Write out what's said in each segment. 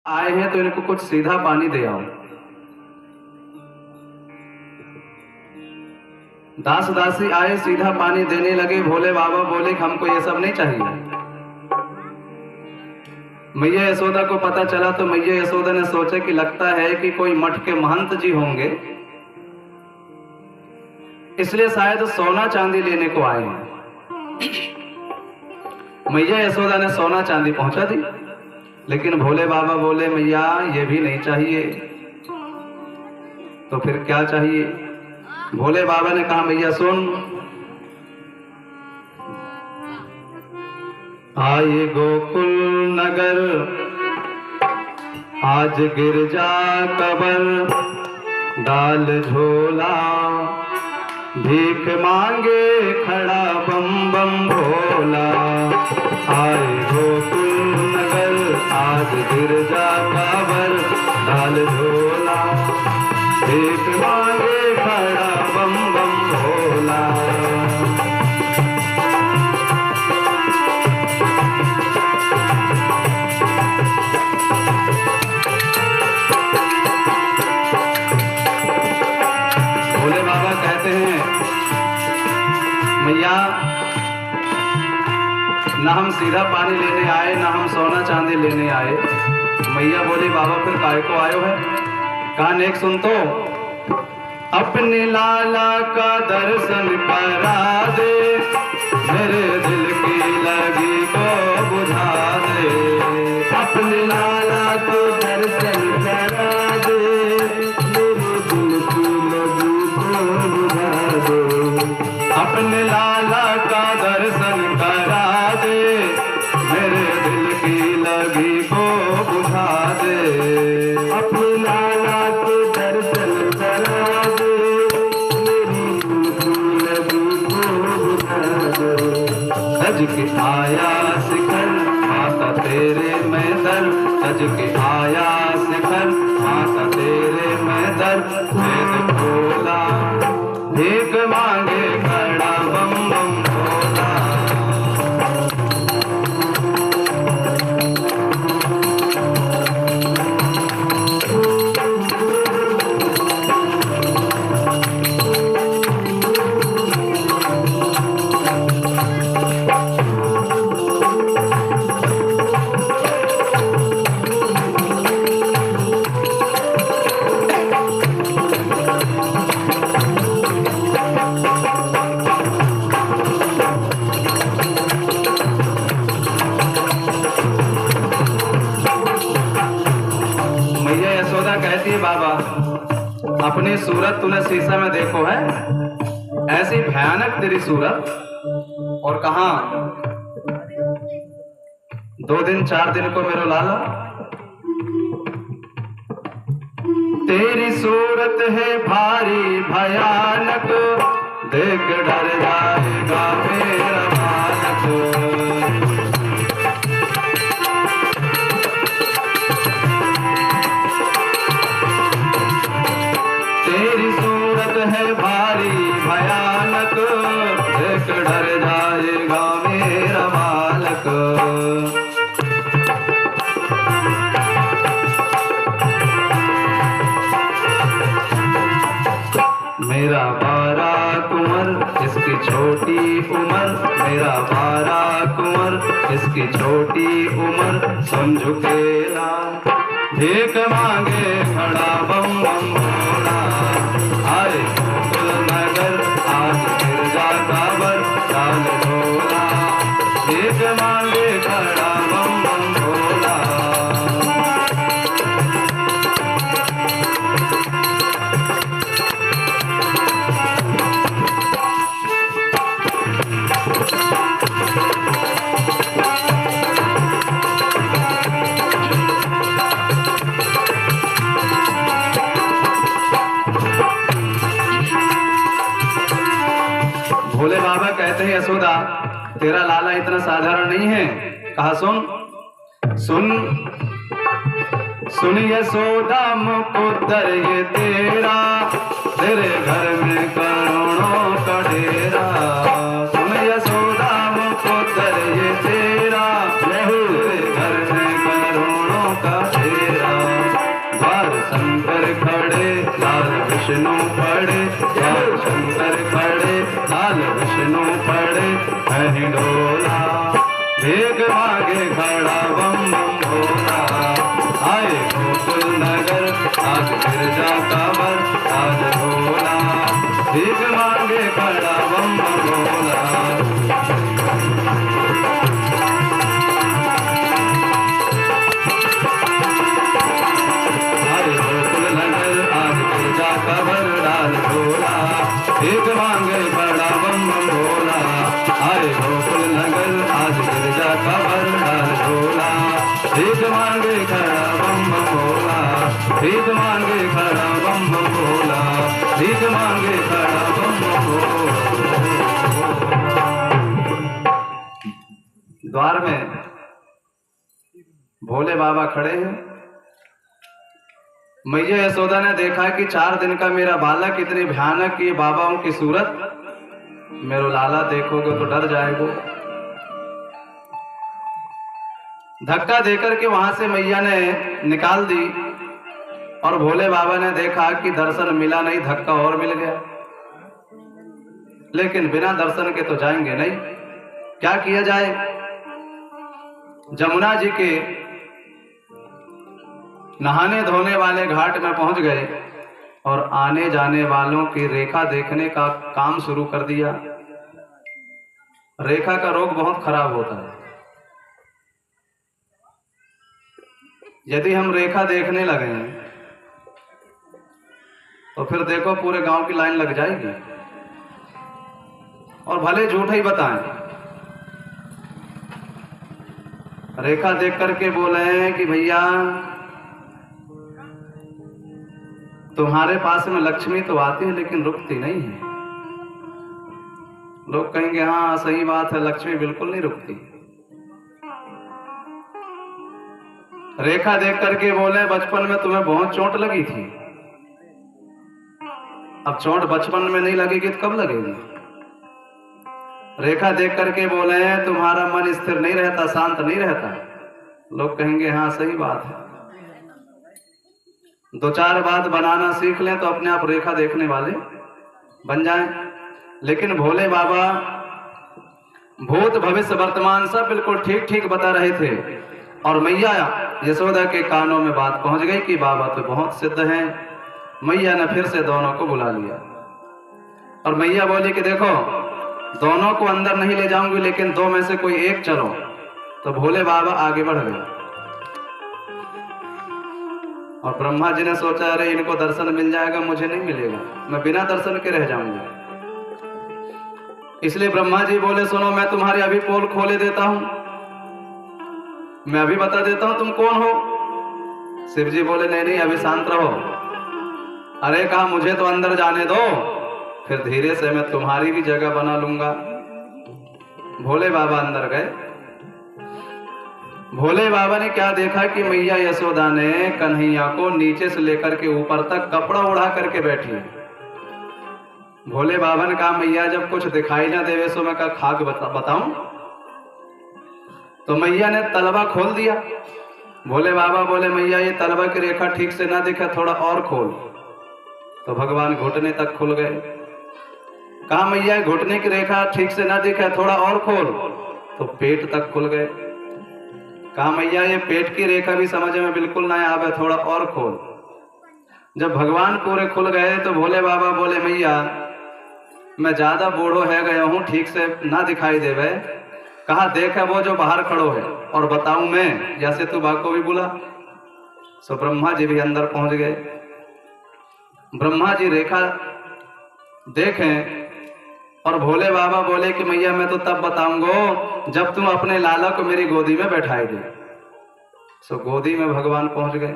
आए हैं तो इनको कुछ सीधा पानी दे आओ। दास दासी आए, सीधा पानी देने लगे। भोले बाबा बोले हमको ये सब नहीं चाहिए। मैया यशोदा को पता चला तो मैया यशोदा ने सोचा कि लगता है कि कोई मठ के महंत जी होंगे, इसलिए शायद सोना चांदी लेने को आए हैं। मैया यशोदा ने सोना चांदी पहुंचा दी, लेकिन भोले बाबा बोले मैया ये भी नहीं चाहिए। तो फिर क्या चाहिए? भोले बाबा ने कहा मैया सुन, आए गोकुल नगर आज गिरजा कबर, डाल झोला भीख मांगे खड़ा बम बम भोला। आए गोकुल नगर आज गिरजा कबर, डाल झोला भीख मांगे खड़ा बम बम भोला। भोले बाबा कहते हैं मैया ना हम सीधा पानी लेने आए, ना हम सोना चांदी लेने आए। मैया बोली बाबा फिर काय को आयो है? कान एक सुन तो, अपने लाला का दर्शन करा दे, मेरे दिल की लगी को बुझा दे। अपने लाला को दर्शन करा दे, मेरे दिल की लगी को बुझा दे। अपने लाला का दर्शन करा दे, मेरे दिल की लगी को बुझा दे। अपने लाला के दर्शन करा दे, मेरी दिल की लगी को बुझा दे। सज के आया शिखर माता तेरे मैं दर, सज के आया शिखर माता तेरे मैं दर। वेद खोला भीख मांगे खड़ा बम बम भोला। कहती है बाबा अपनी सूरत तूने शीशा में देखो है, ऐसी भयानक तेरी सूरत, और कहा 2 दिन 4 दिन को मेरो लाला। तेरी सूरत है भारी भयानक, देख डर जाएगा मेरा बालक। तेरी सूरत है भारी भयानक, देख डर जाएगा मेरा बालक। मेरा 12 कुंवर इसकी छोटी उम्र, मेरा 12 कुंवर इसकी छोटी उम्र। सुन झुकेला भीख मांगे खड़ा बम बम भोला। आए गोकुल नगर आज गिरजा कबर, डाल झोला भीख मांगे खड़ा बम बम भोला। भोले बाबा कहते हैं यशोदा तेरा लाला इतना साधारण नहीं है। कहा सुन सुन सुन यशोदा मुकुंदर ये तेरा, तेरे घर में करोड़ों का डेरा। सुन यशोदा मुकुंदर ये तेरा, तेरे घर में करोड़ों का डेरा। विष्णु पड़े, लाल शंकर खड़े, लाल विष्णु पड़े, कहीं डोला, भीख मांगे खड़ा बम बम भोला। आए गोकुल नगर आज गिरजा कांवर, आज भोला, भीख मांगे खड़ा बम बम भोला। कबर डाल भोला, भीख मांगे बड़ा बम बम भोला। आए गोकुल नगर आज गिरजा कबर डाल भोला, भीख मांगे खड़ा बम बम भोला, भीख मांगे खड़ा बम बम भोला, भीख मांगे खड़ा बम बम भोला। द्वार में भोले बाबा खड़े हैं। मैया यशोदा ने देखा कि 4 दिन का मेरा बालक इतनी भयानक ये बाबाओं की सूरत, मेरो लाला देखोगे तो डर जाएगो। धक्का देकर के वहां से मैया ने निकाल दी और भोले बाबा ने देखा कि दर्शन मिला नहीं, धक्का और मिल गया। लेकिन बिना दर्शन के तो जाएंगे नहीं, क्या किया जाए। जमुना जी के नहाने धोने वाले घाट में पहुंच गए और आने जाने वालों की रेखा देखने का काम शुरू कर दिया। रेखा का रोग बहुत खराब होता है। यदि हम रेखा देखने लगे तो फिर देखो पूरे गांव की लाइन लग जाएगी। और भले झूठ ही बताएं, रेखा देख करके बोले कि भैया तुम्हारे पास में लक्ष्मी तो आती है लेकिन रुकती नहीं है। लोग कहेंगे हाँ सही बात है, लक्ष्मी बिल्कुल नहीं रुकती। रेखा देख करके बोले बचपन में तुम्हें बहुत चोट लगी थी, अब चोट बचपन में नहीं लगेगी तो कब लगेगी। रेखा देख करके बोले तुम्हारा मन स्थिर नहीं रहता, शांत नहीं रहता। लोग कहेंगे हाँ सही बात है। 2-4 बात बनाना सीख लें तो अपने आप रेखा देखने वाले बन जाएं। लेकिन भोले बाबा भूत भविष्य वर्तमान सब बिल्कुल ठीक ठीक बता रहे थे। और मैया यशोदा के कानों में बात पहुंच गई कि बाबा तो बहुत सिद्ध हैं। मैया ने फिर से दोनों को बुला लिया और मैया बोली कि देखो दोनों को अंदर नहीं ले जाऊंगी, लेकिन 2 में से कोई एक चलो। तो भोले बाबा आगे बढ़ गए और ब्रह्मा जी ने सोचा अरे इनको दर्शन मिल जाएगा, मुझे नहीं मिलेगा, मैं बिना दर्शन के रह जाऊंगा। इसलिए ब्रह्मा जी बोले सुनो मैं तुम्हारी अभी पोल खोले देता हूं, मैं अभी बता देता हूं तुम कौन हो। शिव जी बोले नहीं नहीं अभी शांत रहो। अरे कहा मुझे तो अंदर जाने दो, फिर धीरे से मैं तुम्हारी भी जगह बना लूंगा। भोले बाबा अंदर गए। भोले बाबा ने क्या देखा कि मैया यशोदा ने कन्हैया को नीचे से लेकर के ऊपर तक कपड़ा उड़ा करके बैठी है। भोले बाबा ने कहा मैया जब कुछ दिखाई ना देवे सो मैं खाक बताऊं। तो मैया ने तलवा खोल दिया। भोले बाबा बोले मैया ये तलवा की रेखा ठीक से ना दिखे, थोड़ा और खोल। तो भगवान घुटने तक खुल गए। कहा मैया घुटने की रेखा ठीक से ना दिखे, थोड़ा और खोल। तो पेट तक खुल गए। कहा मैया ये पेट की रेखा भी समझ में बिल्कुल ना आवे, थोड़ा और खोल। जब भगवान पूरे खुल गए तो भोले बाबा बोले मैया मैं ज्यादा बूढ़ो है गया हूं, ठीक से ना दिखाई देवे। कहा देख है वो जो बाहर खड़ो है और बताऊं मैं, जैसे तू बाग को भी बुला। सो ब्रह्मा जी भी अंदर पहुंच गए। ब्रह्मा जी रेखा देखें और भोले बाबा बोले कि मैया मैं तो तब बताऊंगा जब तुम अपने लाला को मेरी गोदी में बैठाई दे। सो गोदी में भगवान पहुंच गए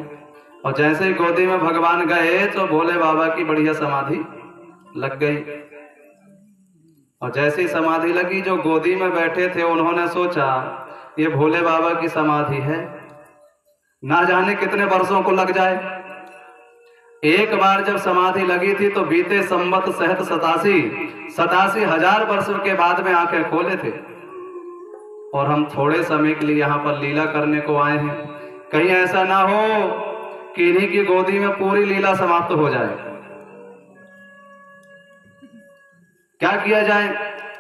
और जैसे ही गोदी में भगवान गए तो भोले बाबा की बढ़िया समाधि लग गई। और जैसी समाधि लगी, जो गोदी में बैठे थे उन्होंने सोचा ये भोले बाबा की समाधि है, ना जाने कितने वर्षों को लग जाए। एक बार जब समाधि लगी थी तो बीते संवत सहत 87 हजार वर्षों के बाद में आंखें खोले थे। और हम थोड़े समय के लिए यहाँ पर लीला करने को आए हैं। कहीं ऐसा ना हो कि इन्हीं की गोदी में पूरी लीला समाप्त हो जाए। क्या किया जाए?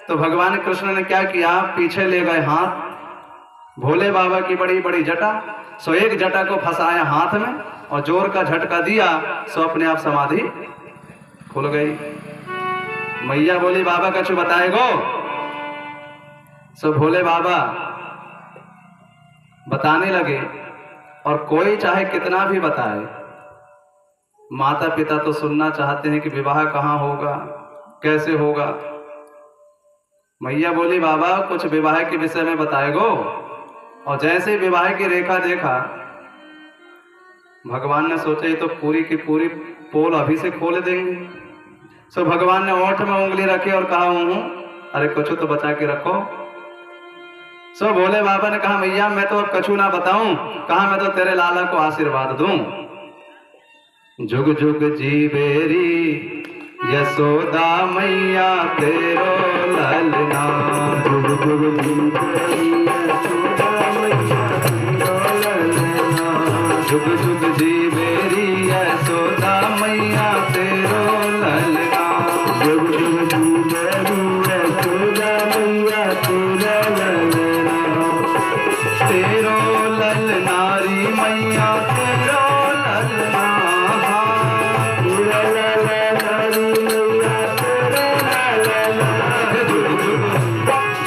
तो भगवान कृष्ण ने क्या किया, पीछे ले गए हाथ, भोले बाबा की बड़ी बड़ी जटा, सो एक जटा को फंसाया हाथ में और जोर का झटका दिया, सो अपने आप समाधि खुल गई। मैया बोली बाबा कछु बताएगो? सो भोले बाबा बताने लगे, और कोई चाहे कितना भी बताए, माता पिता तो सुनना चाहते हैं कि विवाह कहाँ होगा, कैसे होगा। मैया बोली बाबा कुछ विवाह के विषय में बताएगो? और जैसे विवाह की रेखा देखा, भगवान ने सोचा ये तो पूरी की पूरी पोल अभी से खोल देंगे। सो भगवान ने ओठ में उंगली रखी और कहा हूं अरे कछु तो बचा के रखो। सो भोले बाबा ने कहा मैया मैं तो अब कछु ना बताऊं, कहा मैं तो तेरे लाला को आशीर्वाद दूं। जुग जुग जीवेरी यशोदा मैया तेरो ललना, जुग जुग जीवेरी यशोदा मैया तेरो ललना, जुग जुग जीवेरी यशोदा मैया तेरो ललना, जुग जुग जीवेरी यशोदा मैया तेरो ललना, तेरो ललनारी मैया तेरो ललना,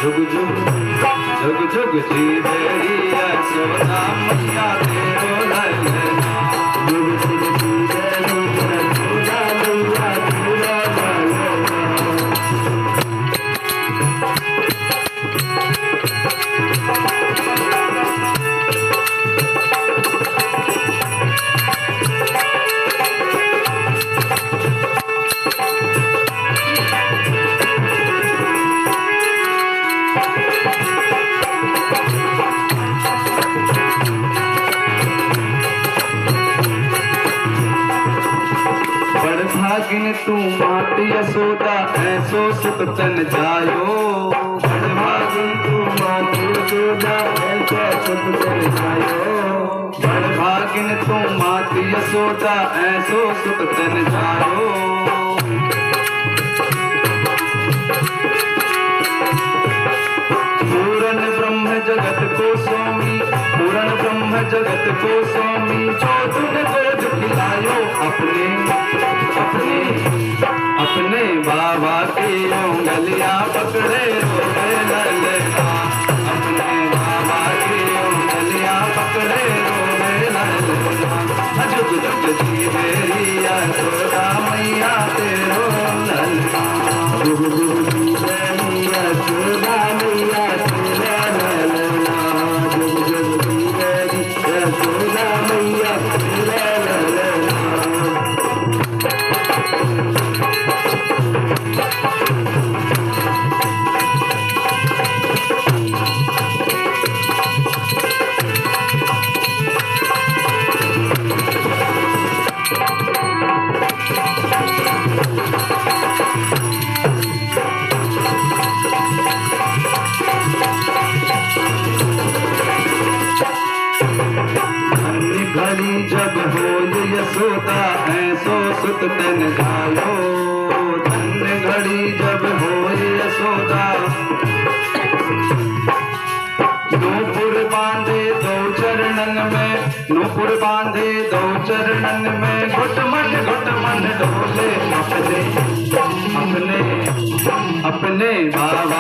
जुग जुग जुग जीवेरी यशोदा मैया तेरो ललना, जुग जुग जीवेरी यशोदा मैया तेरो ललना। भागिन तू मात यशोदा ऐसो सुख तन जायो, भागिन तू मात यशोदा ऐसो सुख तन जायो, भागिन तू मात यशोदा ऐसो सुख तन जायो। पूरन ब्रह्म जगत को स्वामी, पूरन ब्रह्म जगत को स्वामी, जो तुझको खिलायो अपने अपने अपने बाबा की उंगलियां पकड़े रोवे ललना, अपने बाबा की उंगलियां पकड़े रोवे ललना, जुग जुग जीवेरी यशोदा मैया तेरो ललना, जुग जुग जीवेरी यशोदा मैया तेरो ललना, जुग जुग जीवेरी यशोदा मैया तेरो ललना। घड़ी जब हो यशोदा ऐसो सुत तन जायो, धन्य घड़ी जब हो यशोदा, नूपुर बांधे दो चरणन में, नूपुर बांधे दो चरणन में, घुट मन डोले अपने अपने अपने बाबा